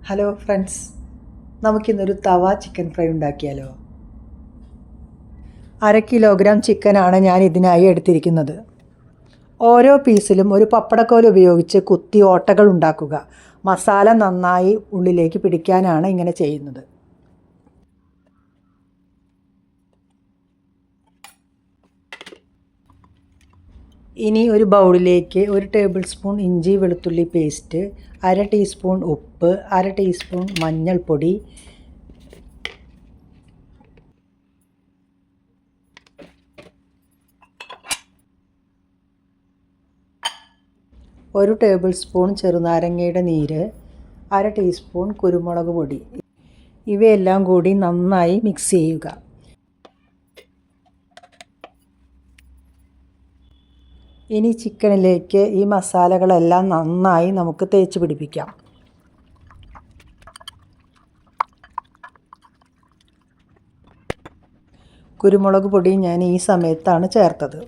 Hello friends, നമുക്കിന്നൊരു തവ chicken fry ഉണ്ടാക്കിയാലോ. 1/2 kilogram ചിക്കനാണ് ഞാൻ ഇതിനായി എടുത്തിരിക്കുന്നത്. ഓരോ പീസിലും ഒരു പപ്പടക്കോൽ ഉപയോഗിച്ച് കുത്തി ഓട്ടകൾ ഉണ്ടാക്കുക. മസാല നന്നായി ഉള്ളിലേക്ക് പിടിക്കാനാണ് ഇങ്ങനെ ചെയ്യുന്നത്. ഇനി ഒരു ബൗളിലേക്ക് 1 ടേബിൾ സ്പൂൺ ഇഞ്ചി വെളുത്തുള്ളി പേസ്റ്റ്, 1/2 ടീസ്പൂൺ ഉപ്പ്, 1/2 ടീസ്പൂൺ മഞ്ഞൾപ്പൊടി, 1 ടേബിൾ സ്പൂൺ ചെറുനാരങ്ങയുടെ നീര്, 1/2 ടീസ്പൂൺ കുരുമുളക് പൊടി, ഇവയെല്ലാം കൂടി നന്നായി മിക്സ് ചെയ്യുക. ഇനി ചിക്കനിലേക്ക് ഈ മസാലകളെല്ലാം നന്നായി നമുക്ക് തേച്ച് പിടിപ്പിക്കാം. കുരുമുളക് പൊടി ഞാൻ ഈ സമയത്താണ് ചേർത്തത്.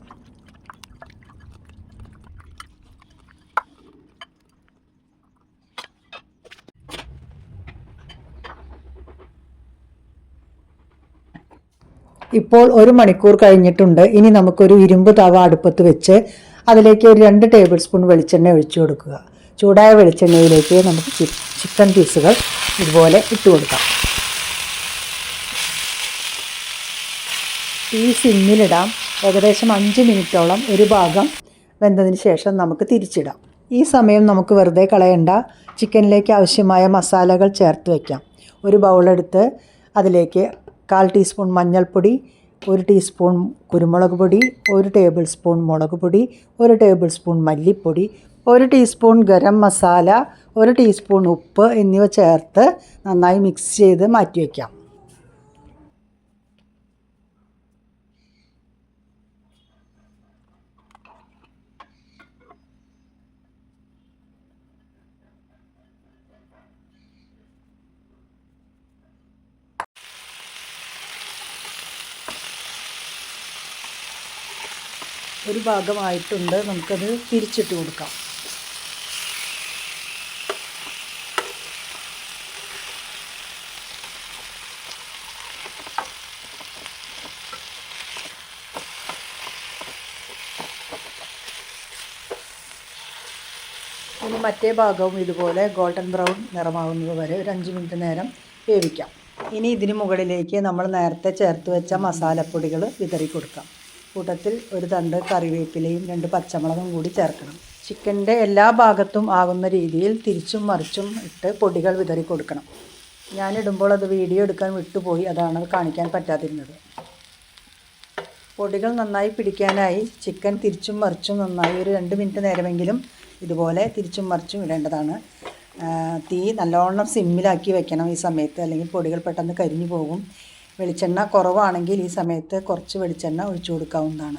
ഇപ്പോൾ 1 മണിക്കൂർ കഴിഞ്ഞിട്ടുണ്ട്. ഇനി നമുക്കൊരു ഇരുമ്പ് തവ അടുപ്പത്ത് വെച്ച് അതിലേക്ക് ഒരു 2 ടേബിൾ സ്പൂൺ വെളിച്ചെണ്ണ ഒഴിച്ചു കൊടുക്കുക. ചൂടായ വെളിച്ചെണ്ണയിലേക്ക് നമുക്ക് ചിക്കൻ പീസുകൾ ഇതുപോലെ ഇട്ട് കൊടുക്കാം. തീ സിമ്മിലിടാം. ഏകദേശം 5 മിനിറ്റോളം ഒരു ഭാഗം വെന്തതിന് ശേഷം നമുക്ക് തിരിച്ചിടാം. ഈ സമയം നമുക്ക് വെറുതെ കളയണ്ട. ചിക്കനിലേക്ക് ആവശ്യമായ മസാലകൾ ചേർത്ത് വയ്ക്കാം. ഒരു ബൗളെടുത്ത് അതിലേക്ക് 1/4 ടീസ്പൂൺ മഞ്ഞൾപ്പൊടി, 1 ടീസ്പൂൺ കുരുമുളക് പൊടി, 1 ടേബിൾ സ്പൂൺ മുളക് പൊടി, 1 ടേബിൾ സ്പൂൺ മല്ലിപ്പൊടി, 1 ടീസ്പൂൺ ഗരം മസാല, 1 ടീസ്പൂൺ ഉപ്പ് എന്നിവ ചേർത്ത് നന്നായി മിക്സ് ചെയ്ത് മാറ്റി വയ്ക്കാം. ഒരു ഭാഗമായിട്ടുണ്ട്. നമുക്കത് തിരിച്ചിട്ട് കൊടുക്കാം. ഇനി മറ്റേ ഭാഗവും ഇതുപോലെ ഗോൾഡൻ ബ്രൗൺ നിറമാകുന്നത് വരെ ഒരു 5 മിനിറ്റ് നേരം വേവിക്കാം. ഇനി ഇതിന് മുകളിലേക്ക് നമ്മൾ നേരത്തെ ചേർത്ത് വെച്ച മസാലപ്പൊടികൾ വിതറി കൊടുക്കാം. കൂട്ടത്തിൽ ഒരു തണ്ട് കറിവേപ്പിലയും 2 പച്ചമുളകും കൂടി ചേർക്കണം. ചിക്കൻ്റെ എല്ലാ ഭാഗത്തും ആകുന്ന രീതിയിൽ തിരിച്ചും മറിച്ചും ഇട്ട് പൊടികൾ വിതറി കൊടുക്കണം. ഞാനിടുമ്പോൾ അത് വീഡിയോ എടുക്കാൻ വിട്ടുപോയി, അതാണ് കാണിക്കാൻ പറ്റാതിരുന്നത്. പൊടികൾ നന്നായി പിടിക്കാനായി ചിക്കൻ തിരിച്ചും മറിച്ചും നന്നായി ഒരു 2 മിനിറ്റ് നേരമെങ്കിലും ഇതുപോലെ തിരിച്ചും മറിച്ചും ഇടേണ്ടതാണ്. തീ നല്ലോണം സിമ്മിലാക്കി വെക്കണം ഈ സമയത്ത്, അല്ലെങ്കിൽ പൊടികൾ പെട്ടെന്ന് കരിഞ്ഞു പോകും. വെളിച്ചെണ്ണ കുറവാണെങ്കിൽ ഈ സമയത്ത് കുറച്ച് വെളിച്ചെണ്ണ ഒഴിച്ചു കൊടുക്കാവുന്നതാണ്.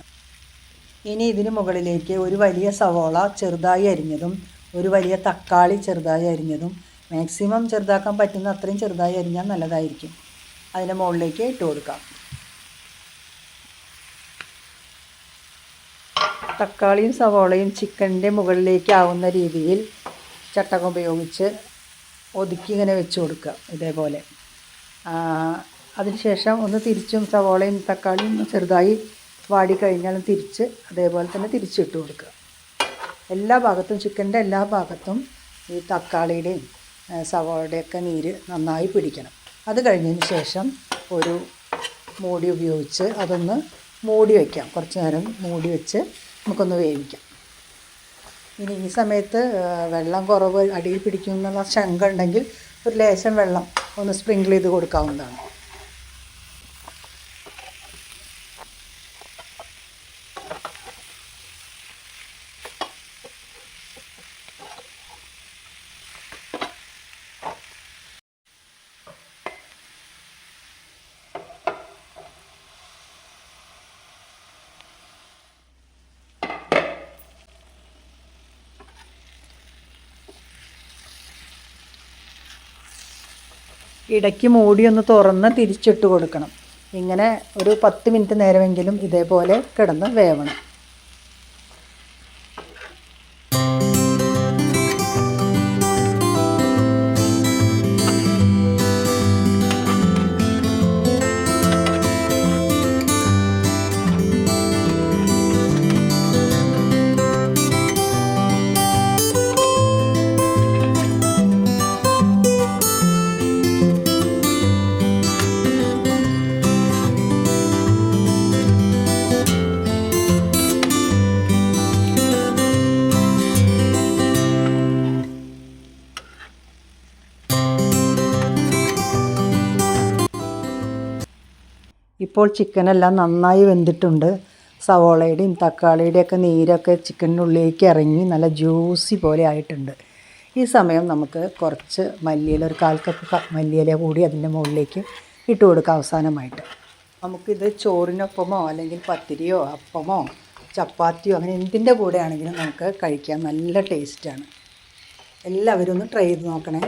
ഇനി ഇതിന് മുകളിലേക്ക് ഒരു വലിയ സവോള ചെറുതായി അരിഞ്ഞതും, ഒരു വലിയ തക്കാളി ചെറുതായി അരിഞ്ഞതും, മാക്സിമം ചെറുതാക്കാൻ പറ്റുന്ന അത്രയും ചെറുതായി അരിഞ്ഞാൽ നല്ലതായിരിക്കും, അതിൻ്റെ മുകളിലേക്ക് ഇട്ട് കൊടുക്കാം. തക്കാളിയും സവോളയും ചിക്കൻ്റെ മുകളിലേക്ക് ആവുന്ന രീതിയിൽ ചട്ടകം ഉപയോഗിച്ച് ഒതുക്കി ഇങ്ങനെ വെച്ച് കൊടുക്കുക ഇതേപോലെ. അതിനുശേഷം ഒന്ന് തിരിച്ചും സവോളയും തക്കാളിയും ചെറുതായി വാടിക്കഴിഞ്ഞാലും തിരിച്ച് അതേപോലെ തന്നെ തിരിച്ചിട്ട് കൊടുക്കുക. എല്ലാ ഭാഗത്തും ചിക്കൻ്റെ എല്ലാ ഭാഗത്തും ഈ തക്കാളിയുടെയും സവോളയുടെയൊക്കെ നീര് നന്നായി പിടിക്കണം. അത് കഴിഞ്ഞതിന് ശേഷം ഒരു മൂടി ഉപയോഗിച്ച് അതൊന്ന് മൂടി വയ്ക്കാം. കുറച്ച് നേരം മൂടി വെച്ച് നമുക്കൊന്ന് വേവിക്കാം. ഇനി ഈ സമയത്ത് വെള്ളം കുറവ് അടിയിൽ പിടിക്കുമെന്നുള്ള ശങ്ക ഉണ്ടെങ്കിൽ ഒരു ലേശം വെള്ളം ഒന്ന് സ്പ്രിങ്കിൾ ചെയ്ത് കൊടുക്കാവുന്നതാണ്. ഇടയ്ക്ക് മൂടി ഒന്ന് തുറന്ന് തിരിച്ചിട്ട് കൊടുക്കണം. ഇങ്ങനെ ഒരു 10 മിനിറ്റ് നേരമെങ്കിലും ഇതേപോലെ കിടന്ന് വേവണം. ഇപ്പോൾ ചിക്കനെല്ലാം നന്നായി വെന്തിട്ടുണ്ട്. സവോളയുടെയും തക്കാളിയുടെയൊക്കെ നീരൊക്കെ ചിക്കനുള്ളിലേക്ക് ഇറങ്ങി നല്ല ജ്യൂസി പോലെ ആയിട്ടുണ്ട്. ഈ സമയം നമുക്ക് കുറച്ച് മല്ലിയില, ഒരു 1/4 കപ്പ് മല്ലിയില കൂടി അതിൻ്റെ മുകളിലേക്ക് ഇട്ട് കൊടുക്കാം അവസാനമായിട്ട്. നമുക്കിത് ചോറിനൊപ്പമോ അല്ലെങ്കിൽ പത്തിരിയോ അപ്പമോ ചപ്പാത്തിയോ അങ്ങനെ എന്തിൻ്റെ കൂടെ ആണെങ്കിലും നമുക്ക് കഴിക്കാം. നല്ല ടേസ്റ്റാണ്. എല്ലാവരും ഒന്ന് ട്രൈ ചെയ്ത് നോക്കണേ.